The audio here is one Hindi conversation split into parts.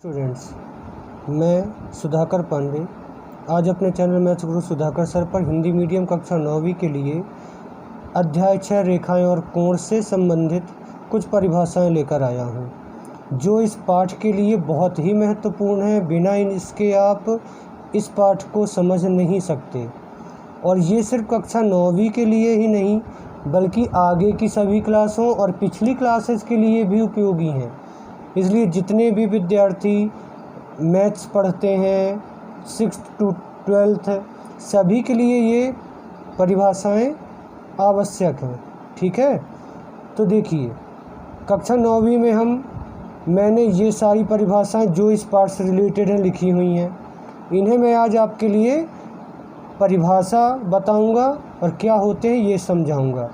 स्टूडेंट्स, मैं सुधाकर पांडे आज अपने चैनल मैथ्स गुरु सुधाकर सर पर हिंदी मीडियम कक्षा 9वीं के लिए अध्याय 6 रेखाएं और कोण से संबंधित कुछ परिभाषाएं लेकर आया हूं, जो इस पाठ के लिए बहुत ही महत्वपूर्ण है। बिना इसके आप इस पाठ को समझ नहीं सकते। और ये सिर्फ कक्षा 9वीं के लिए ही नहीं, बल्कि आगे की सभी क्लासों और पिछली क्लासेस के लिए भी उपयोगी हैं। इसलिए जितने भी विद्यार्थी मैथ्स पढ़ते हैं 6th to 12th, सभी के लिए ये परिभाषाएं आवश्यक हैं। ठीक है, तो देखिए कक्षा 9वीं में मैंने ये सारी परिभाषाएं जो इस पाठ से रिलेटेड हैं लिखी हुई हैं। इन्हें मैं आज आपके लिए परिभाषा बताऊंगा और क्या होते हैं ये समझाऊंगा।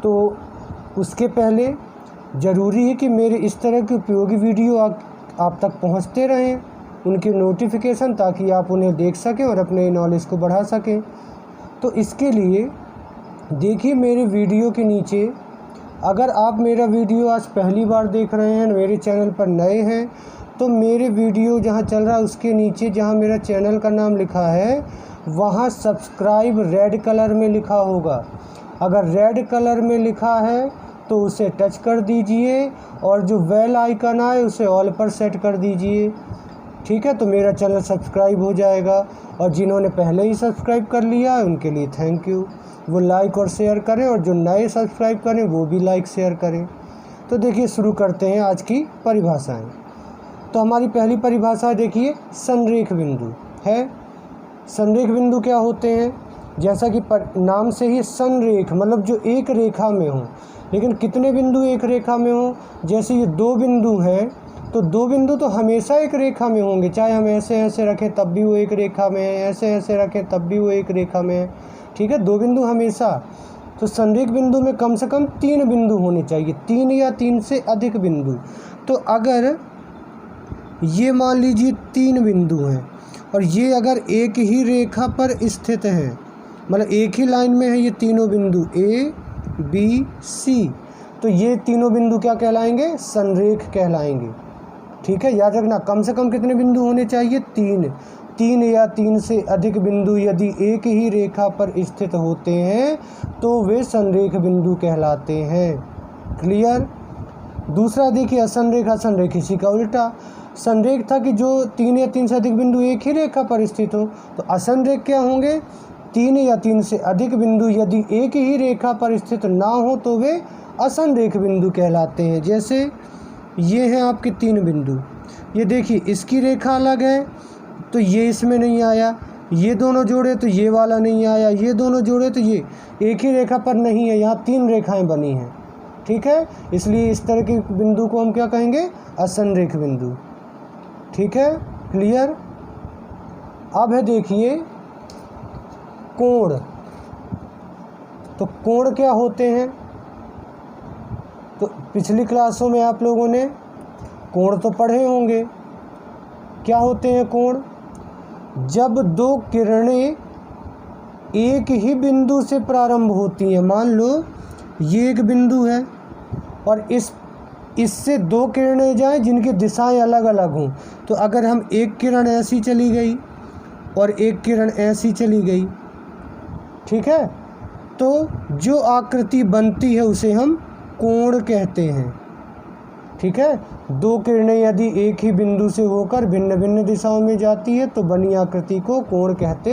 तो उसके पहले ज़रूरी है कि मेरे इस तरह की उपयोगी वीडियो आप तक पहुंचते रहें, उनके नोटिफिकेशन, ताकि आप उन्हें देख सकें और अपने नॉलेज को बढ़ा सकें। तो इसके लिए देखिए मेरे वीडियो के नीचे, अगर आप मेरा वीडियो आज पहली बार देख रहे हैं, मेरे चैनल पर नए हैं, तो मेरे वीडियो जहां चल रहा है उसके नीचे जहां मेरा चैनल का नाम लिखा है वहां सब्सक्राइब रेड कलर में लिखा होगा। अगर रेड कलर में लिखा है तो उसे टच कर दीजिए और जो बेल आइकन आए उसे ऑल पर सेट कर दीजिए। ठीक है, तो मेरा चैनल सब्सक्राइब हो जाएगा। और जिन्होंने पहले ही सब्सक्राइब कर लिया है उनके लिए थैंक यू। वो लाइक और शेयर करें, और जो नए सब्सक्राइब करें वो भी लाइक शेयर करें। तो देखिए शुरू करते हैं आज की परिभाषाएं। तो हमारी पहली परिभाषा देखिए संरेख बिंदु है। संरेख बिंदु क्या होते हैं? जैसा कि नाम से ही संरेख मतलब जो एक रेखा में हो। लेकिन कितने बिंदु एक रेखा में हो? जैसे ये दो बिंदु हैं, तो दो बिंदु तो हमेशा एक रेखा में होंगे, चाहे हम ऐसे ऐसे रखें तब भी वो एक रेखा में है, ऐसे ऐसे रखें तब भी वो एक रेखा में है। ठीक है, दो बिंदु हमेशा। तो संरेख बिंदु में कम से कम 3 बिंदु होने चाहिए, 3 या 3 से अधिक बिंदु। तो अगर ये मान लीजिए 3 बिंदु हैं और ये अगर एक ही रेखा पर स्थित हैं, मतलब एक ही लाइन में है ये तीनों बिंदु A B C, तो ये तीनों बिंदु क्या कहलाएंगे? संरेख कहलाएंगे। ठीक है, याद रखना कम से कम कितने बिंदु होने चाहिए? 3 या 3 से अधिक बिंदु यदि एक ही रेखा पर स्थित होते हैं तो वे संरेख बिंदु कहलाते हैं। क्लियर? दूसरा देखिए असंरेख। असंरेख इसी का उल्टा। संरेख था कि जो 3 या 3 से अधिक बिंदु एक ही रेखा पर स्थित हो, तो असंरेख क्या होंगे? 3 या 3 से अधिक बिंदु यदि एक ही रेखा पर स्थित ना हो तो वे असंरेख बिंदु कहलाते हैं। जैसे ये हैं आपके 3 बिंदु, ये देखिए इसकी रेखा अलग है तो ये इसमें नहीं आया, ये दोनों जोड़े तो ये वाला नहीं आया, ये दोनों जोड़े तो ये एक ही रेखा पर नहीं है, यहाँ 3 रेखाएं बनी हैं। ठीक है, इसलिए इस तरह के बिंदु को हम क्या कहेंगे? असंरेख बिंदु। ठीक है, क्लियर? अब है देखिए कोण। तो कोण क्या होते हैं? तो पिछली क्लासों में आप लोगों ने कोण तो पढ़े होंगे। क्या होते हैं कोण? जब दो किरणें एक ही बिंदु से प्रारंभ होती हैं, मान लो ये एक बिंदु है और इससे 2 किरणें जाएं जिनकी दिशाएं अलग अलग हों, तो अगर हम एक किरण ऐसी चली गई और एक किरण ऐसी चली गई, ठीक है, तो जो आकृति बनती है उसे हम कोण कहते हैं। ठीक है, 2 किरणें यदि एक ही बिंदु से होकर भिन्न भिन्न दिशाओं में जाती है तो बनी आकृति को कोण कहते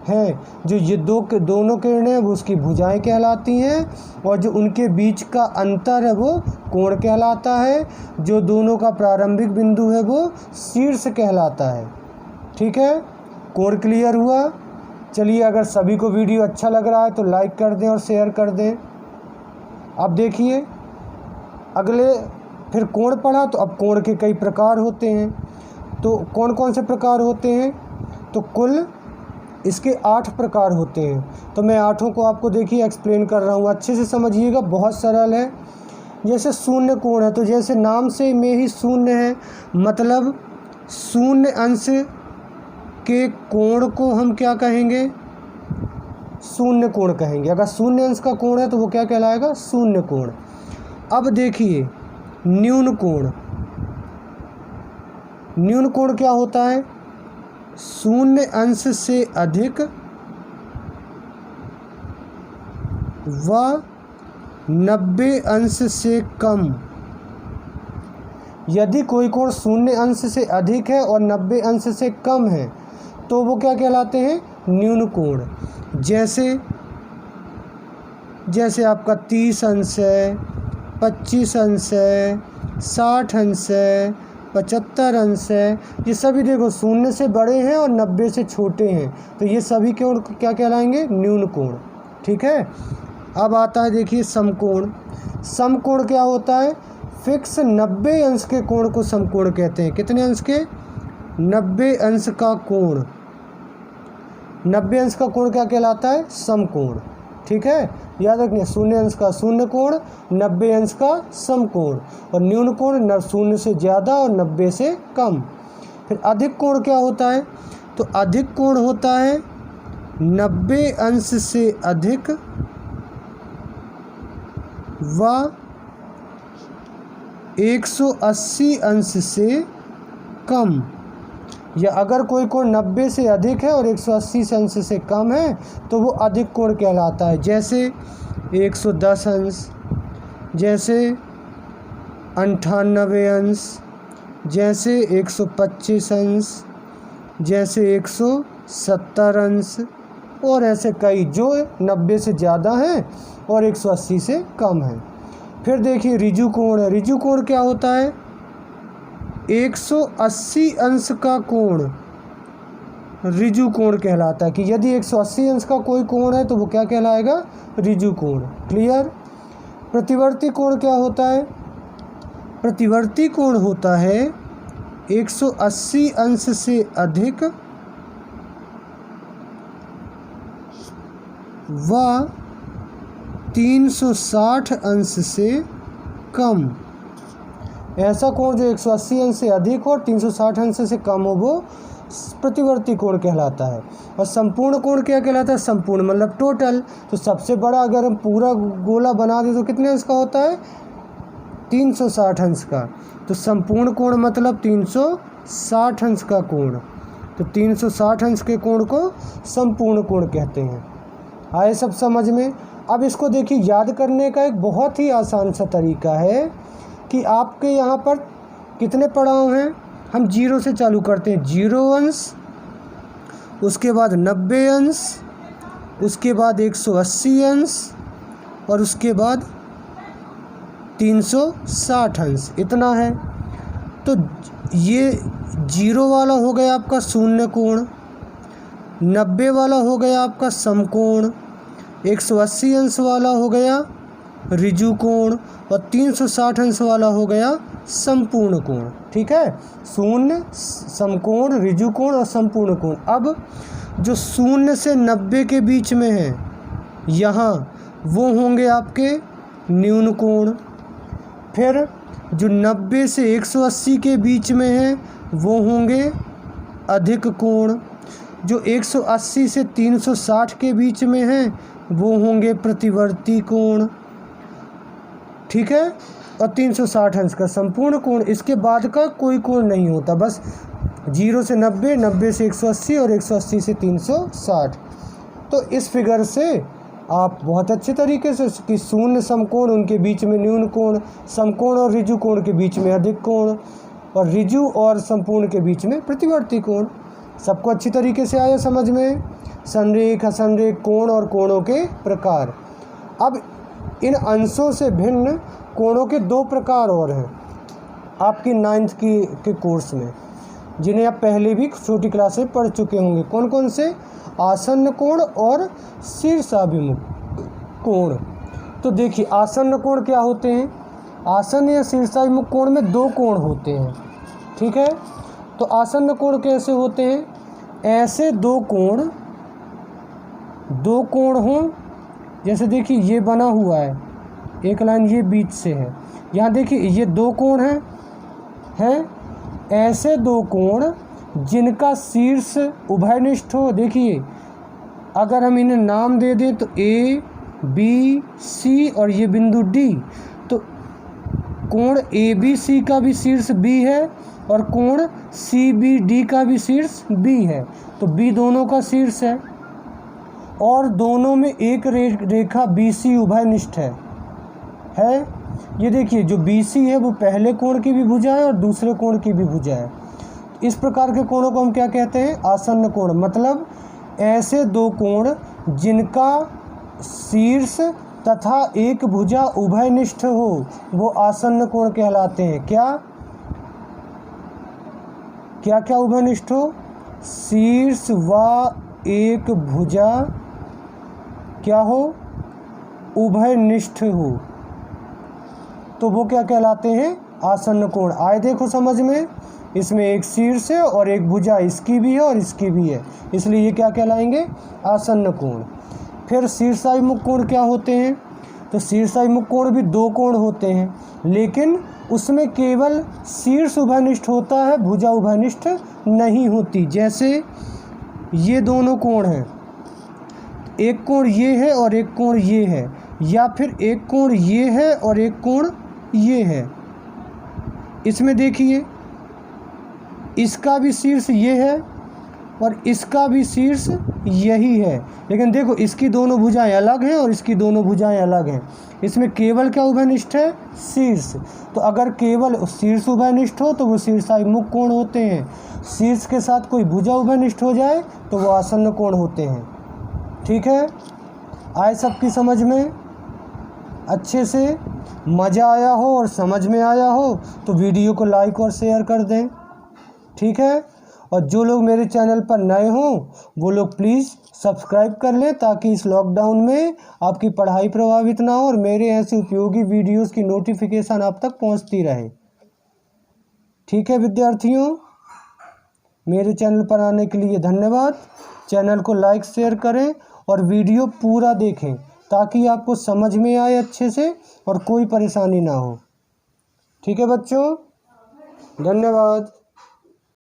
हैं। जो ये दोनों किरणें हैं वो उसकी भुजाएं कहलाती हैं, और जो उनके बीच का अंतर है वो कोण कहलाता है। जो दोनों का प्रारंभिक बिंदु है वो शीर्ष कहलाता है। ठीक है, कोण क्लियर हुआ? चलिए, अगर सभी को वीडियो अच्छा लग रहा है तो लाइक कर दें और शेयर कर दें। अब देखिए अगले फिर कोण पढ़ा, तो अब कोण के कई प्रकार होते हैं। तो कौन कौन से प्रकार होते हैं? तो कुल इसके 8 प्रकार होते हैं। तो मैं 8 को आपको देखिए एक्सप्लेन कर रहा हूँ, अच्छे से समझिएगा, बहुत सरल है। जैसे शून्य कोण है, तो जैसे नाम से में ही शून्य है, मतलब शून्य अंश के कोण को हम क्या कहेंगे? शून्य कोण कहेंगे। अगर शून्य अंश का कोण है तो वो क्या कहलाएगा? शून्य कोण। अब देखिए न्यून कोण, न्यून कोण क्या होता है? 0 अंश से अधिक व 90 अंश से कम। यदि कोई कोण 0 अंश से अधिक है और 90 अंश से कम है तो वो क्या कहलाते हैं? न्यून कोण। जैसे आपका 30 अंश है, 25 अंश है, 60 अंश है, 75 अंश है, ये सभी देखो 0 से बड़े हैं और 90 से छोटे हैं, तो ये सभी कोण क्या कहलाएंगे? न्यून कोण। ठीक है। अब आता है देखिए समकोण। समकोण क्या होता है? फिक्स 90 अंश के कोण को समकोण कहते हैं। कितने अंश के? 90 अंश का कोण। 90 अंश का कोण क्या कहलाता है? समकोण। ठीक है, याद रखिए 0 अंश का शून्य कोण, 90 अंश का समकोण, और न्यून कोण 0 से ज़्यादा और 90 से कम। फिर अधिक कोण क्या होता है? तो अधिक कोण होता है 90 अंश से अधिक व 180 अंश से कम। या अगर कोई कोण 90 से अधिक है और 180 अंश से कम है तो वो अधिक कोण कहलाता है। जैसे 110 अंश, जैसे 98 अंश, जैसे 125 अंश, जैसे 170 अंश, और ऐसे कई जो 90 से ज़्यादा हैं और 180 से कम है। फिर देखिए ऋजु कोण है। ऋजु कोण क्या होता है? 180 अंश का कोण ऋजु कोण कहलाता है। कि यदि 180 अंश का कोई कोण है तो वो क्या कहलाएगा? ऋजु कोण। क्लियर। प्रतिवर्ती कोण क्या होता है? प्रतिवर्ती कोण होता है 180 अंश से अधिक व 360 अंश से कम। ऐसा कोण जो 180 अंश से अधिक हो और 360 अंश से कम हो वो प्रतिवर्ती कोण कहलाता है। और संपूर्ण कोण क्या कहलाता है? संपूर्ण मतलब टोटल। तो सबसे बड़ा अगर हम पूरा गोला बना दें तो कितने अंश का होता है? 360 अंश का। तो संपूर्ण कोण मतलब 360 अंश का कोण। तो 360 अंश के कोण को संपूर्ण कोण कहते हैं। आए सब समझ में? अब इसको देखिए, याद करने का एक बहुत ही आसान सा तरीका है कि आपके यहाँ पर कितने पड़ाव हैं? हम 0 से चालू करते हैं। 0 अंश, उसके बाद 90 अंश, उसके बाद 180 अंश, और उसके बाद 360 अंश। इतना है। तो ये 0 वाला हो गया आपका शून्य कोण, 90 वाला हो गया आपका समकोण, 180 अंश वाला हो गया ऋजु कोण, और 360 अंश वाला हो गया संपूर्ण कोण। ठीक है, शून्य, समकोण, ऋजु कोण और संपूर्ण कोण। अब जो 0 से 90 के बीच में है यहाँ, वो होंगे आपके न्यून कोण। फिर जो 90 से 180 के बीच में है वो होंगे अधिक कोण। जो 180 से 360 के बीच में है वो होंगे प्रतिवर्ती कोण। ठीक है, और 360 अंश का संपूर्ण कोण। इसके बाद का कोई कोण नहीं होता, बस 0 से 90, 90 से 180 और 180 से 360। तो इस फिगर से आप बहुत अच्छे तरीके से कि शून्य समकोण, उनके बीच में न्यून कोण, समकोण और ऋजु कोण के बीच में अधिक कोण, और ऋजु और संपूर्ण के बीच में प्रतिवर्ती कोण, सबको अच्छी तरीके से आया समझ में। संरेख, असंरेख, कोण और कोणों के प्रकार। अब इन अंशों से भिन्न कोणों के 2 प्रकार और हैं आपकी 9th के कोर्स में, जिन्हें आप पहले भी छोटी क्लास में पढ़ चुके होंगे। कौन कौन से? आसन्न कोण और शीर्षाभिमुख कोण। तो देखिए आसन्न कोण क्या होते हैं? आसन्न या शीर्षाभिमुख कोण में 2 कोण होते हैं। ठीक है, तो आसन्न कोण कैसे होते हैं? ऐसे 2 कोण हों, जैसे देखिए ये बना हुआ है, एक लाइन ये बीच से है, यहाँ देखिए ये 2 कोण हैं ऐसे 2 कोण जिनका शीर्ष उभयनिष्ठ हो। देखिए अगर हम इन्हें नाम दे दें तो A, B, C और ये बिंदु D, तो कोण ABC का भी शीर्ष B है और कोण CBD का भी शीर्ष B है, तो B दोनों का शीर्ष है और दोनों में एक रेखा BC उभयनिष्ठ है। ये देखिए जो BC है वो पहले कोण की भी भुजा है और दूसरे कोण की भी भुजा है। इस प्रकार के कोणों को हम क्या कहते हैं? आसन्न कोण। मतलब ऐसे दो कोण जिनका शीर्ष तथा एक भुजा उभयनिष्ठ हो वो आसन्न कोण कहलाते हैं। क्या क्या क्या उभयनिष्ठ हो? शीर्ष व एक भुजा क्या हो? उभयनिष्ठ हो, तो वो क्या कहलाते हैं? आसन्न कोण। आए देखो समझ में, इसमें एक शीर्ष है और एक भुजा इसकी भी है और इसकी भी है, इसलिए ये क्या कहलाएंगे? आसन्न कोण। फिर शीर्षाभिमुख कोण क्या होते हैं? तो शीर्षाभिमुख कोण भी दो कोण होते हैं, लेकिन उसमें केवल शीर्ष उभयनिष्ठ होता है, भुजा उभयनिष्ठ नहीं होती। जैसे ये दोनों कोण हैं, एक कोण ये है और एक कोण ये है, या फिर एक कोण ये है और एक कोण ये है। इसमें देखिए इसका भी शीर्ष ये है और इसका भी शीर्ष यही है, लेकिन देखो इसकी दोनों भुजाएं अलग हैं और इसकी दोनों भुजाएं अलग हैं। इसमें केवल क्या उभयनिष्ठ है? शीर्ष। तो अगर केवल शीर्ष उभयनिष्ठ हो तो वो शीर्षाभिमुख कोण होते हैं। शीर्ष के साथ कोई भुजा उभयनिष्ठ हो जाए तो वो आसन्न कोण होते हैं। ठीक है, आए सबकी समझ में? अच्छे से मज़ा आया हो और समझ में आया हो तो वीडियो को लाइक और शेयर कर दें। ठीक है, और जो लोग मेरे चैनल पर नए हों वो लोग प्लीज़ सब्सक्राइब कर लें ताकि इस लॉकडाउन में आपकी पढ़ाई प्रभावित ना हो और मेरे ऐसे उपयोगी वीडियोस की नोटिफिकेशन आप तक पहुंचती रहे। ठीक है विद्यार्थियों, मेरे चैनल पर आने के लिए धन्यवाद। चैनल को लाइक शेयर करें और वीडियो पूरा देखें ताकि आपको समझ में आए अच्छे से और कोई परेशानी ना हो। ठीक है बच्चों, धन्यवाद।